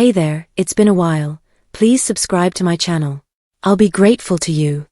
Hey there, it's been a while. Please subscribe to my channel. I'll be grateful to you.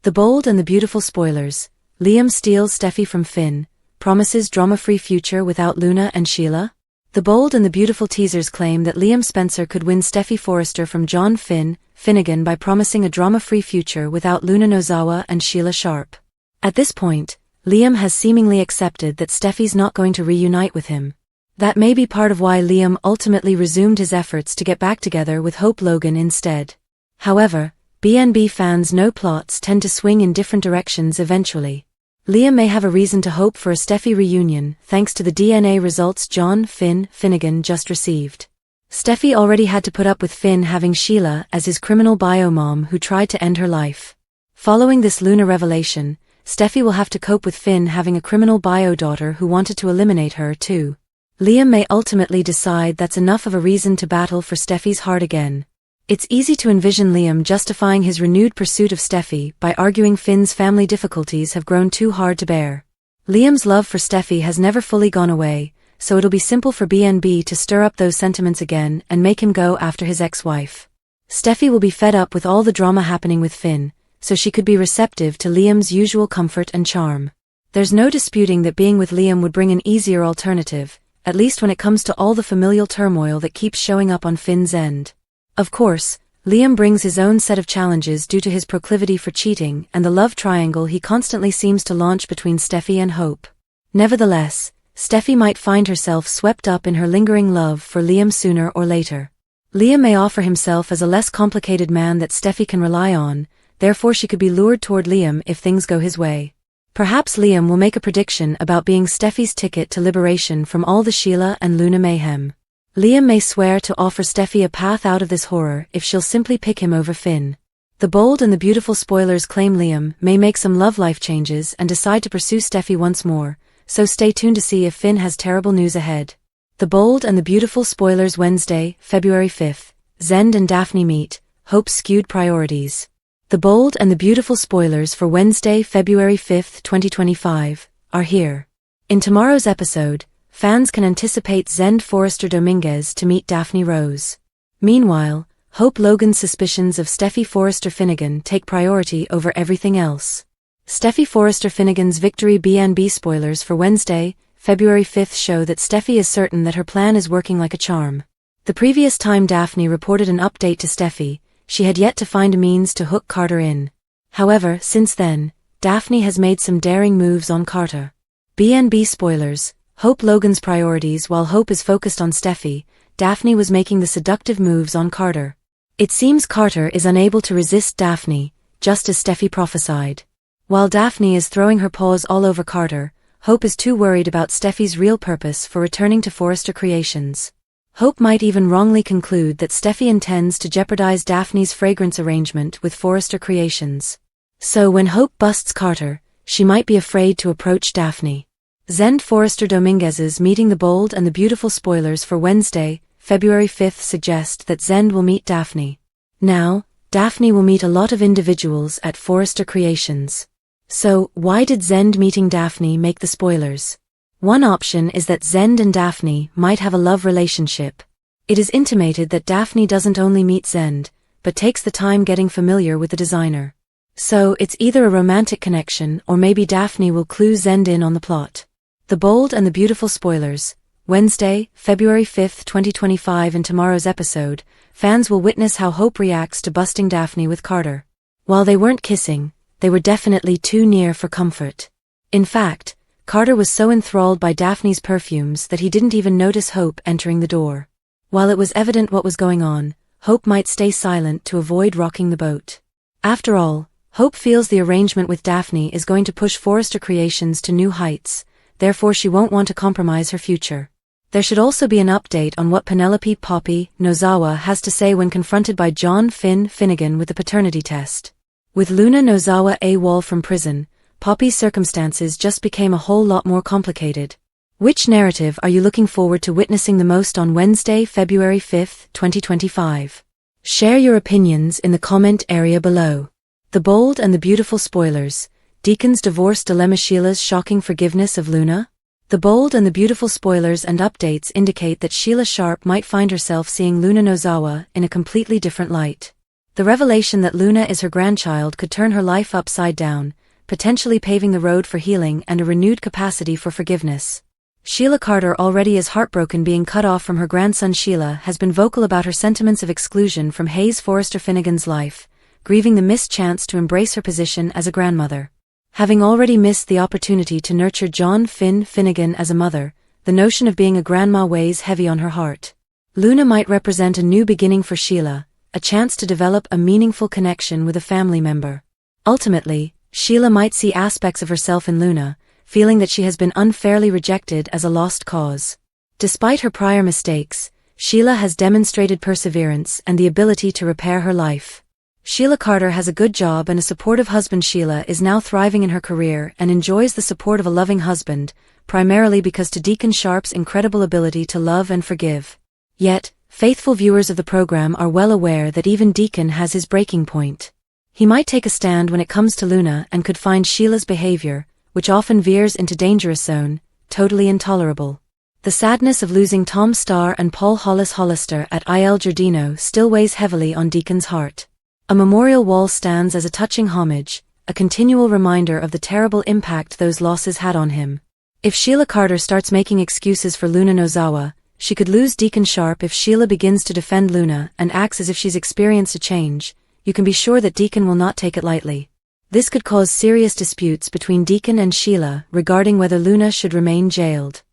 The Bold and the Beautiful spoilers. Liam steals Steffy from Finn, promises drama-free future without Luna and Sheila. The Bold and the Beautiful teasers claim that Liam Spencer could win Steffy Forrester from John Finnegan by promising a drama-free future without Luna Nozawa and Sheila Sharp. At this point, Liam has seemingly accepted that Steffy's not going to reunite with him. That may be part of why Liam ultimately resumed his efforts to get back together with Hope Logan instead. However, BNB fans know plots tend to swing in different directions eventually. Liam may have a reason to hope for a Steffy reunion thanks to the DNA results John Finnegan just received. Steffy already had to put up with Finn having Sheila as his criminal bio mom who tried to end her life. Following this Luna revelation, Steffy will have to cope with Finn having a criminal bio daughter who wanted to eliminate her too. Liam may ultimately decide that's enough of a reason to battle for Steffy's heart again. It's easy to envision Liam justifying his renewed pursuit of Steffy by arguing Finn's family difficulties have grown too hard to bear. Liam's love for Steffy has never fully gone away, so it'll be simple for BNB to stir up those sentiments again and make him go after his ex-wife. Steffy will be fed up with all the drama happening with Finn, so she could be receptive to Liam's usual comfort and charm. There's no disputing that being with Liam would bring an easier alternative, at least when it comes to all the familial turmoil that keeps showing up on Finn's end. Of course, Liam brings his own set of challenges due to his proclivity for cheating and the love triangle he constantly seems to launch between Steffy and Hope. Nevertheless, Steffy might find herself swept up in her lingering love for Liam sooner or later. Liam may offer himself as a less complicated man that Steffy can rely on, therefore she could be lured toward Liam if things go his way. Perhaps Liam will make a prediction about being Steffy's ticket to liberation from all the Sheila and Luna mayhem. Liam may swear to offer Steffy a path out of this horror if she'll simply pick him over Finn. The Bold and the Beautiful spoilers claim Liam may make some love life changes and decide to pursue Steffy once more, so stay tuned to see if Finn has terrible news ahead. The Bold and the Beautiful spoilers Wednesday, February 5th. Zend and Daphne meet, Hope's skewed priorities. The Bold and the Beautiful spoilers for Wednesday, February 5th, 2025, are here. In tomorrow's episode, fans can anticipate Zend Forrester Dominguez to meet Daphne Rose. Meanwhile, Hope Logan's suspicions of Steffy Forrester Finnegan take priority over everything else. Steffy Forrester Finnegan's victory. BNB spoilers for Wednesday, February 5th show that Steffy is certain that her plan is working like a charm. The previous time Daphne reported an update to Steffy, she had yet to find a means to hook Carter in. However, since then, Daphne has made some daring moves on Carter. BNB spoilers. Hope Logan's priorities. While Hope is focused on Steffy, Daphne was making the seductive moves on Carter. It seems Carter is unable to resist Daphne, just as Steffy prophesied. While Daphne is throwing her paws all over Carter, Hope is too worried about Steffy's real purpose for returning to Forrester Creations. Hope might even wrongly conclude that Steffy intends to jeopardize Daphne's fragrance arrangement with Forrester Creations. So when Hope busts Carter, she might be afraid to approach Daphne. Zend Forrester Dominguez's meeting. The Bold and the Beautiful spoilers for Wednesday, February 5th suggest that Zend will meet Daphne. Now, Daphne will meet a lot of individuals at Forrester Creations. So, why did Zend meeting Daphne make the spoilers? One option is that Zend and Daphne might have a love relationship. It is intimated that Daphne doesn't only meet Zend, but takes the time getting familiar with the designer. So it's either a romantic connection or maybe Daphne will clue Zend in on the plot. The Bold and the Beautiful spoilers. Wednesday, February 5th, 2025. In tomorrow's episode, fans will witness how Hope reacts to busting Daphne with Carter. While they weren't kissing, they were definitely too near for comfort. In fact, Carter was so enthralled by Daphne's perfumes that he didn't even notice Hope entering the door. While it was evident what was going on, Hope might stay silent to avoid rocking the boat. After all, Hope feels the arrangement with Daphne is going to push Forrester Creations to new heights, therefore she won't want to compromise her future. There should also be an update on what Penelope Poppy Nozawa has to say when confronted by John Finnegan with the paternity test. With Luna Nozawa AWOL from prison, Poppy's circumstances just became a whole lot more complicated. Which narrative are you looking forward to witnessing the most on Wednesday, February 5th, 2025? Share your opinions in the comment area below. The Bold and the Beautiful spoilers. Deacon's divorce dilemma. Sheila's shocking forgiveness of Luna. The bold and the beautiful spoilers and updates indicate that Sheila Sharp might find herself seeing Luna Nozawa in a completely different light. The revelation that Luna is her grandchild could turn her life upside down, potentially paving the road for healing and a renewed capacity for forgiveness. Sheila Carter, already is heartbroken being cut off from her grandson Sheila, has been vocal about her sentiments of exclusion from Hayes Forrester Finnegan's life, grieving the missed chance to embrace her position as a grandmother. Having already missed the opportunity to nurture John Finn Finnegan as a mother, the notion of being a grandma weighs heavy on her heart. Luna might represent a new beginning for Sheila, a chance to develop a meaningful connection with a family member. Ultimately, Sheila might see aspects of herself in Luna, feeling that she has been unfairly rejected as a lost cause. Despite her prior mistakes, Sheila has demonstrated perseverance and the ability to repair her life. Sheila Carter has a good job and a supportive husband. Sheila is now thriving in her career and enjoys the support of a loving husband, primarily because to Deacon Sharp's incredible ability to love and forgive. Yet, faithful viewers of the program are well aware that even Deacon has his breaking point. He might take a stand when it comes to Luna and could find Sheila's behavior, which often veers into dangerous zone, totally intolerable. The sadness of losing Tom Starr and Paul Hollister at Il Giardino still weighs heavily on Deacon's heart. A memorial wall stands as a touching homage, a continual reminder of the terrible impact those losses had on him. If Sheila Carter starts making excuses for Luna Nozawa, she could lose Deacon Sharp. If Sheila begins to defend Luna and acts as if she's experienced a change, you can be sure that Deacon will not take it lightly. This could cause serious disputes between Deacon and Sheila regarding whether Luna should remain jailed.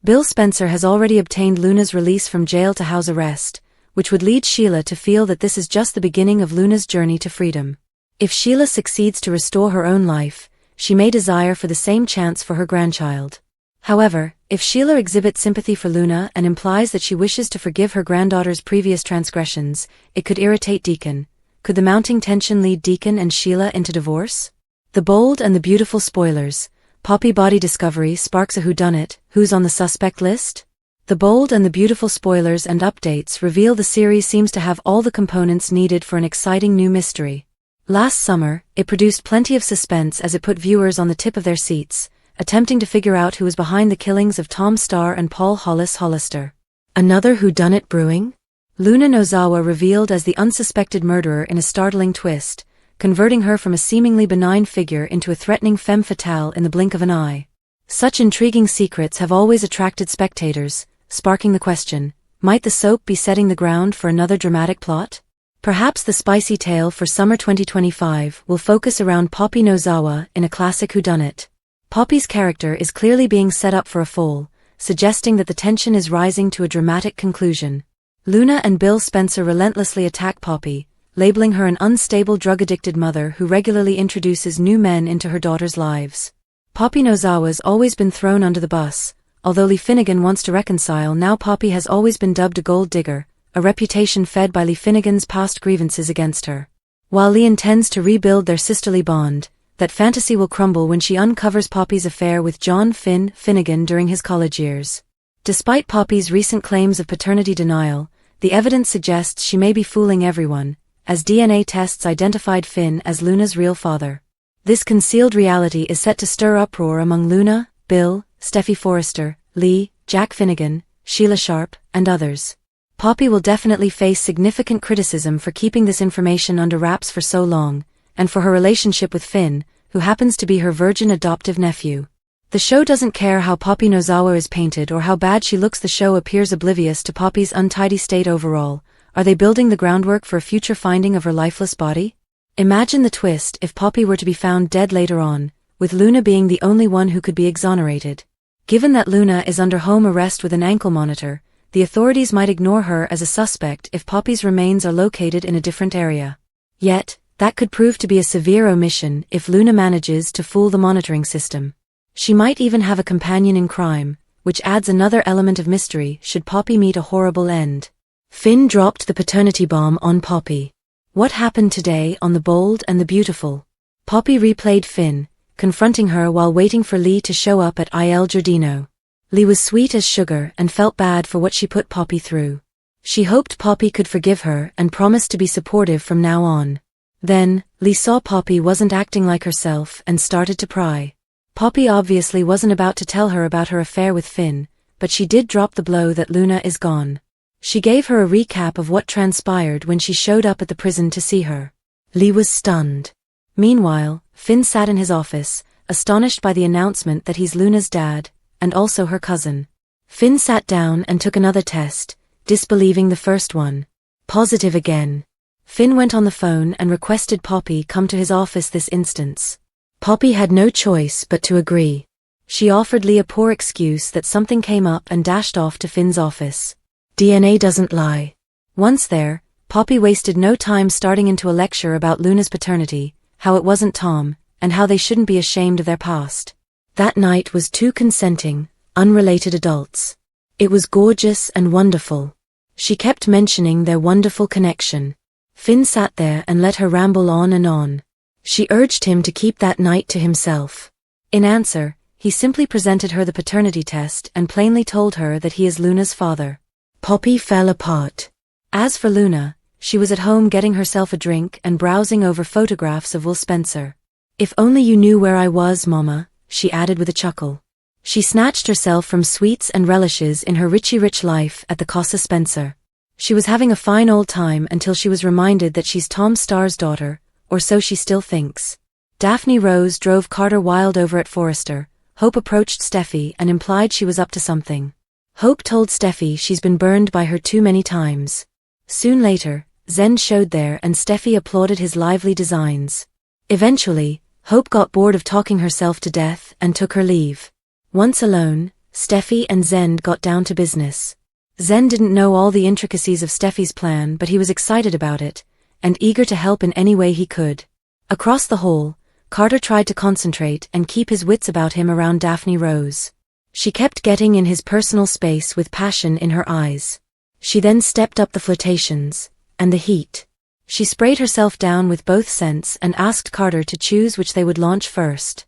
Bill Spencer has already obtained Luna's release from jail to house arrest, which would lead Sheila to feel that this is just the beginning of Luna's journey to freedom. If Sheila succeeds to restore her own life, she may desire for the same chance for her grandchild. However, if Sheila exhibits sympathy for Luna and implies that she wishes to forgive her granddaughter's previous transgressions, it could irritate Deacon. Could the mounting tension lead Deacon and Sheila into divorce? The bold and the beautiful spoilers. Poppy body discovery sparks a whodunit. Who's on the suspect list? The bold and the beautiful spoilers and updates reveal the series seems to have all the components needed for an exciting new mystery. Last summer, it produced plenty of suspense as it put viewers on the tip of their seats, attempting to figure out who was behind the killings of Tom Starr and Paul Hollister. Another whodunit brewing? Luna Nozawa revealed as the unsuspected murderer in a startling twist, converting her from a seemingly benign figure into a threatening femme fatale in the blink of an eye. Such intriguing secrets have always attracted spectators, sparking the question, might the soap be setting the ground for another dramatic plot? Perhaps the spicy tale for summer 2025 will focus around Poppy Nozawa in a classic whodunit. Poppy's character is clearly being set up for a fall, suggesting that the tension is rising to a dramatic conclusion. Luna and Bill Spencer relentlessly attack Poppy, labeling her an unstable drug-addicted mother who regularly introduces new men into her daughter's lives. Poppy Nozawa's always been thrown under the bus. Although Lee Finnegan wants to reconcile, now Poppy has always been dubbed a gold digger, a reputation fed by Lee Finnegan's past grievances against her. While Lee intends to rebuild their sisterly bond, that fantasy will crumble when she uncovers Poppy's affair with John Finnegan during his college years. Despite Poppy's recent claims of paternity denial, the evidence suggests she may be fooling everyone, as DNA tests identified Finn as Luna's real father. This concealed reality is set to stir uproar among Luna, Bill, Steffy Forrester, Lee, Jack Finnegan, Sheila Sharp, and others. Poppy will definitely face significant criticism for keeping this information under wraps for so long, and for her relationship with Finn, who happens to be her virgin adoptive nephew. The show doesn't care how Poppy Nozawa is painted or how bad she looks. The show appears oblivious to Poppy's untidy state overall. Are they building the groundwork for a future finding of her lifeless body? Imagine the twist if Poppy were to be found dead later on, with Luna being the only one who could be exonerated. Given that Luna is under home arrest with an ankle monitor, the authorities might ignore her as a suspect if Poppy's remains are located in a different area. Yet, that could prove to be a severe omission if Luna manages to fool the monitoring system. She might even have a companion in crime, which adds another element of mystery should Poppy meet a horrible end. Finn dropped the paternity bomb on Poppy. What happened today on The Bold and the Beautiful? Poppy replayed Finn, confronting her while waiting for Lee to show up at Il Giardino. Lee was sweet as sugar and felt bad for what she put Poppy through. She hoped Poppy could forgive her and promised to be supportive from now on. Then, Lee saw Poppy wasn't acting like herself and started to pry. Poppy obviously wasn't about to tell her about her affair with Finn, but she did drop the blow that Luna is gone. She gave her a recap of what transpired when she showed up at the prison to see her. Lee was stunned. Meanwhile, Finn sat in his office, astonished by the announcement that he's Luna's dad, and also her cousin. Finn sat down and took another test, disbelieving the first one. Positive again. Finn went on the phone and requested Poppy come to his office this instance. Poppy had no choice but to agree. She offered Lee a poor excuse that something came up and dashed off to Finn's office. DNA doesn't lie. Once there, Poppy wasted no time starting into a lecture about Luna's paternity, how it wasn't Tom, and how they shouldn't be ashamed of their past. That night was two consenting, unrelated adults. It was gorgeous and wonderful. She kept mentioning their wonderful connection. Finn sat there and let her ramble on and on. She urged him to keep that night to himself. In answer, he simply presented her the paternity test and plainly told her that he is Luna's father. Poppy fell apart. As for Luna, she was at home getting herself a drink and browsing over photographs of Will Spencer. If only you knew where I was, Mama, she added with a chuckle. She snatched herself from sweets and relishes in her rich life at the Casa Spencer. She was having a fine old time until she was reminded that she's Tom Starr's daughter, or so she still thinks. Daphne Rose drove Carter wild over at Forrester. Hope approached Steffy and implied she was up to something. Hope told Steffy she's been burned by her too many times. Soon later, Zen showed there and Steffy applauded his lively designs. Eventually, Hope got bored of talking herself to death and took her leave. Once alone, Steffy and Zen got down to business. Zen didn't know all the intricacies of Steffy's plan, but he was excited about it, and eager to help in any way he could. Across the hall, Carter tried to concentrate and keep his wits about him around Daphne Rose. She kept getting in his personal space with passion in her eyes. She then stepped up the flirtations, and the heat. She sprayed herself down with both scents and asked Carter to choose which they would launch first.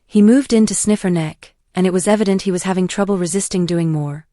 He moved in to sniff her neck, and it was evident he was having trouble resisting doing more.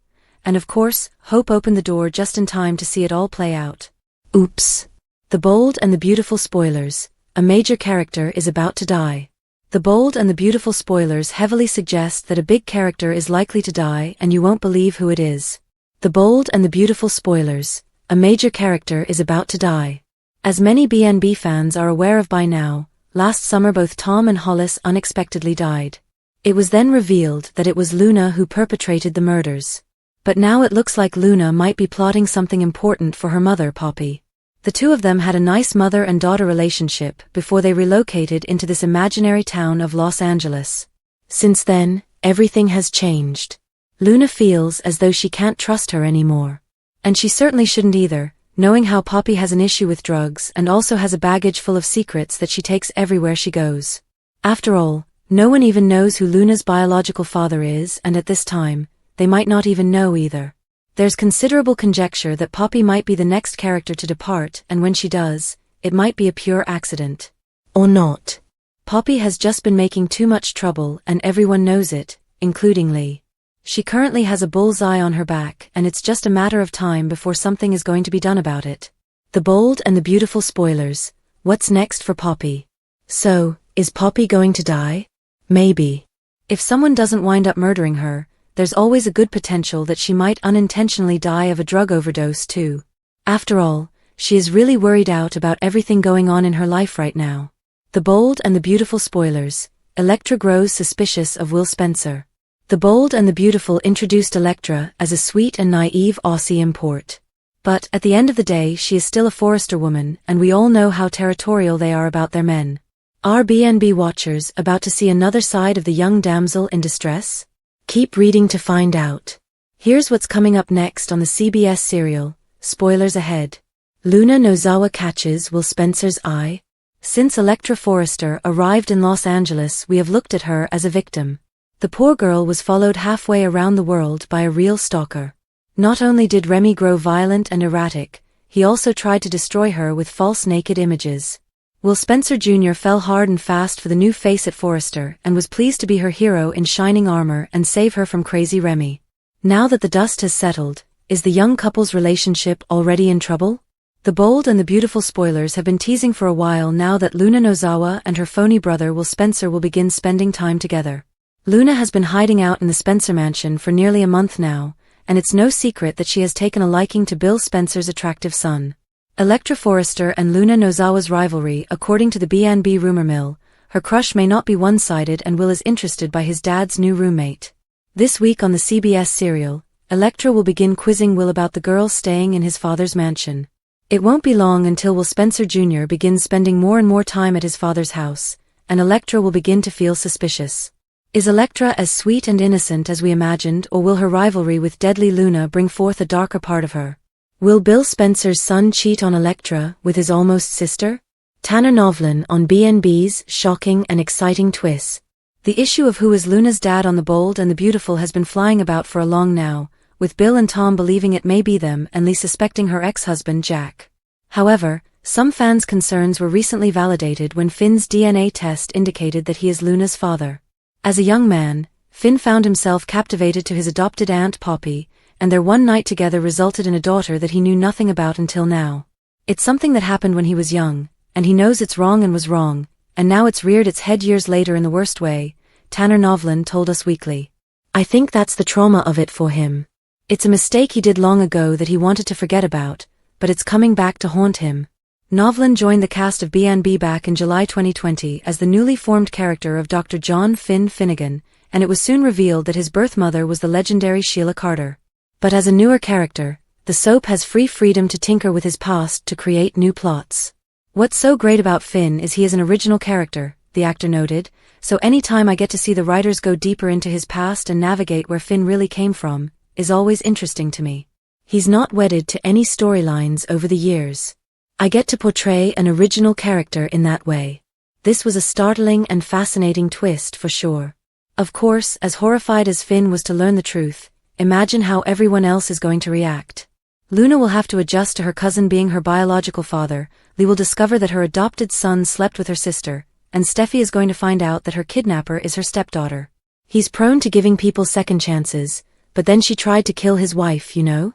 And of course, Hope opened the door just in time to see it all play out. Oops. The Bold and the Beautiful spoilers. A major character is about to die. The Bold and the Beautiful spoilers heavily suggest that a big character is likely to die and you won't believe who it is. The Bold and the Beautiful spoilers. A major character is about to die. As many BNB fans are aware of by now, last summer both Tom and Hollis unexpectedly died. It was then revealed that it was Luna who perpetrated the murders. But now it looks like Luna might be plotting something important for her mother, Poppy. The two of them had a nice mother and daughter relationship before they relocated into this imaginary town of Los Angeles. Since then, everything has changed. Luna feels as though she can't trust her anymore. And she certainly shouldn't either, knowing how Poppy has an issue with drugs and also has a baggage full of secrets that she takes everywhere she goes. After all, no one even knows who Luna's biological father is, and at this time, they might not even know either. There's considerable conjecture that Poppy might be the next character to depart, and when she does, it might be a pure accident. Or not. Poppy has just been making too much trouble and everyone knows it, including Lee. She currently has a bullseye on her back and it's just a matter of time before something is going to be done about it. The Bold and the Beautiful spoilers. What's next for Poppy? So, is Poppy going to die? Maybe. If someone doesn't wind up murdering her, there's always a good potential that she might unintentionally die of a drug overdose too. After all, she is really worried out about everything going on in her life right now. The Bold and the Beautiful spoilers. Elektra grows suspicious of Will Spencer. The Bold and the Beautiful introduced Elektra as a sweet and naive Aussie import. But at the end of the day she is still a Forrester woman and we all know how territorial they are about their men. Are BNB watchers about to see another side of the young damsel in distress? Keep reading to find out. Here's what's coming up next on the CBS serial. Spoilers ahead. Luna Nozawa catches Will Spencer's eye. Since Elektra Forrester arrived in Los Angeles, we have looked at her as a victim. The poor girl was followed halfway around the world by a real stalker. Not only did Remy grow violent and erratic, he also tried to destroy her with false naked images. Will Spencer Jr. fell hard and fast for the new face at Forrester and was pleased to be her hero in shining armor and save her from crazy Remy. Now that the dust has settled, is the young couple's relationship already in trouble? The Bold and the Beautiful spoilers have been teasing for a while now that Luna Nozawa and her phony brother Will Spencer will begin spending time together. Luna has been hiding out in the Spencer mansion for nearly a month now, and it's no secret that she has taken a liking to Bill Spencer's attractive son. Electra Forrester and Luna Nozawa's rivalry. According to the B&B rumor mill, her crush may not be one-sided and Will is interested by his dad's new roommate. This week on the CBS serial, Electra will begin quizzing Will about the girl staying in his father's mansion. It won't be long until Will Spencer Jr. begins spending more and more time at his father's house, and Electra will begin to feel suspicious. Is Electra as sweet and innocent as we imagined, or will her rivalry with deadly Luna bring forth a darker part of her? Will Bill Spencer's son cheat on Electra with his almost sister? Tanner Novlin on B&B's shocking and exciting twists. The issue of who is Luna's dad on The Bold and the Beautiful has been flying about for a long now, with Bill and Tom believing it may be them and Lee suspecting her ex-husband Jack. However, some fans' concerns were recently validated when Finn's DNA test indicated that he is Luna's father. As a young man, Finn found himself captivated to his adopted aunt Poppy, and their one night together resulted in a daughter that he knew nothing about until now. It's something that happened when he was young, and he knows it's wrong and was wrong, and now it's reared its head years later in the worst way, Tanner Novlin told Us Weekly. I think that's the trauma of it for him. It's a mistake he did long ago that he wanted to forget about, but it's coming back to haunt him. Novlin joined the cast of B&B back in July 2020 as the newly formed character of Dr. John Finn Finnegan, and it was soon revealed that his birth mother was the legendary Sheila Carter. But as a newer character, the soap has free freedom to tinker with his past to create new plots. What's so great about Finn is he is an original character, the actor noted, so any time I get to see the writers go deeper into his past and navigate where Finn really came from, is always interesting to me. He's not wedded to any storylines over the years. I get to portray an original character in that way. This was a startling and fascinating twist for sure. Of course, as horrified as Finn was to learn the truth, imagine how everyone else is going to react. Luna will have to adjust to her cousin being her biological father, Lee will discover that her adopted son slept with her sister, and Steffy is going to find out that her kidnapper is her stepdaughter. He's prone to giving people second chances, but then she tried to kill his wife, you know?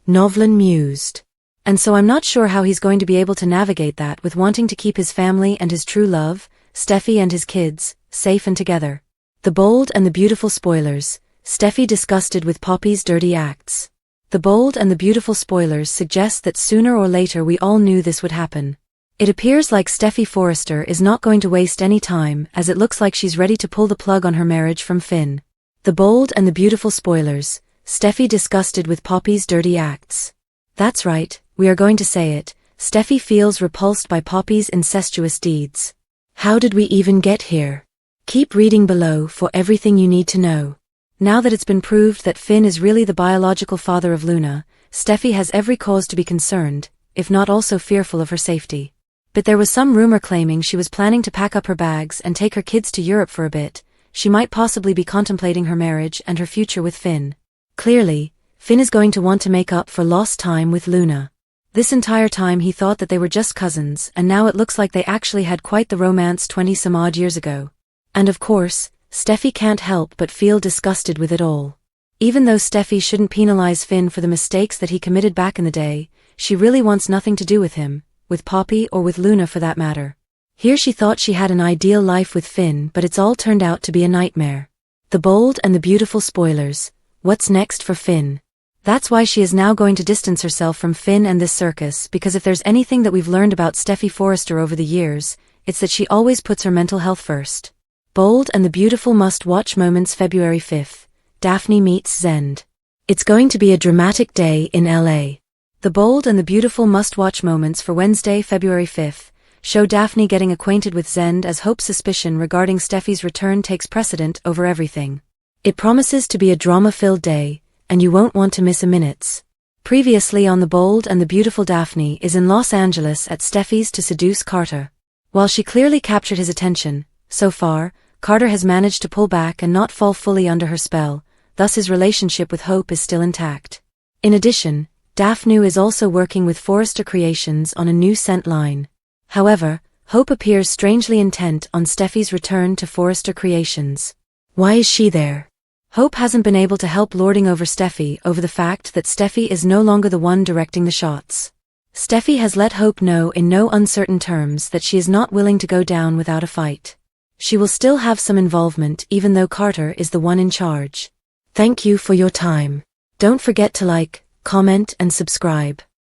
Novlin mused. And so I'm not sure how he's going to be able to navigate that with wanting to keep his family and his true love, Steffy and his kids, safe and together. The Bold and the Beautiful spoilers. Steffy disgusted with Poppy's dirty acts. The Bold and the Beautiful spoilers suggest that sooner or later we all knew this would happen. It appears like Steffy Forrester is not going to waste any time, as it looks like she's ready to pull the plug on her marriage from Finn. The Bold and the Beautiful spoilers. Steffy disgusted with Poppy's dirty acts. That's right, we are going to say it, Steffy feels repulsed by Poppy's incestuous deeds. How did we even get here? Keep reading below for everything you need to know. Now that it's been proved that Finn is really the biological father of Luna, Steffy has every cause to be concerned, if not also fearful of her safety. But there was some rumor claiming she was planning to pack up her bags and take her kids to Europe for a bit. She might possibly be contemplating her marriage and her future with Finn. Clearly, Finn is going to want to make up for lost time with Luna. This entire time he thought that they were just cousins, and now it looks like they actually had quite the romance 20-some-odd years ago. And of course, Steffy can't help but feel disgusted with it all. Even though Steffy shouldn't penalize Finn for the mistakes that he committed back in the day, she really wants nothing to do with him, with Poppy or with Luna for that matter. Here she thought she had an ideal life with Finn, but it's all turned out to be a nightmare. The Bold and the Beautiful spoilers. What's next for Finn? That's why she is now going to distance herself from Finn and this circus, because if there's anything that we've learned about Steffy Forrester over the years, it's that she always puts her mental health first. Bold and the Beautiful must-watch moments. February 5th. Daphne meets Zend. It's going to be a dramatic day in LA. The Bold and the Beautiful must-watch moments for Wednesday, February 5th, show Daphne getting acquainted with Zend as Hope's suspicion regarding Steffy's return takes precedent over everything. It promises to be a drama-filled day, and you won't want to miss a minute. Previously on The Bold and the Beautiful, Daphne is in Los Angeles at Steffy's to seduce Carter. While she clearly captured his attention, so far, Carter has managed to pull back and not fall fully under her spell, thus his relationship with Hope is still intact. In addition, Daphne is also working with Forrester Creations on a new scent line. However, Hope appears strangely intent on Steffy's return to Forrester Creations. Why is she there? Hope hasn't been able to help lording over Steffy over the fact that Steffy is no longer the one directing the shots. Steffy has let Hope know in no uncertain terms that she is not willing to go down without a fight. she will still have some involvement even though Carter is the one in charge. Thank you for your time. Don't forget to like, comment and subscribe.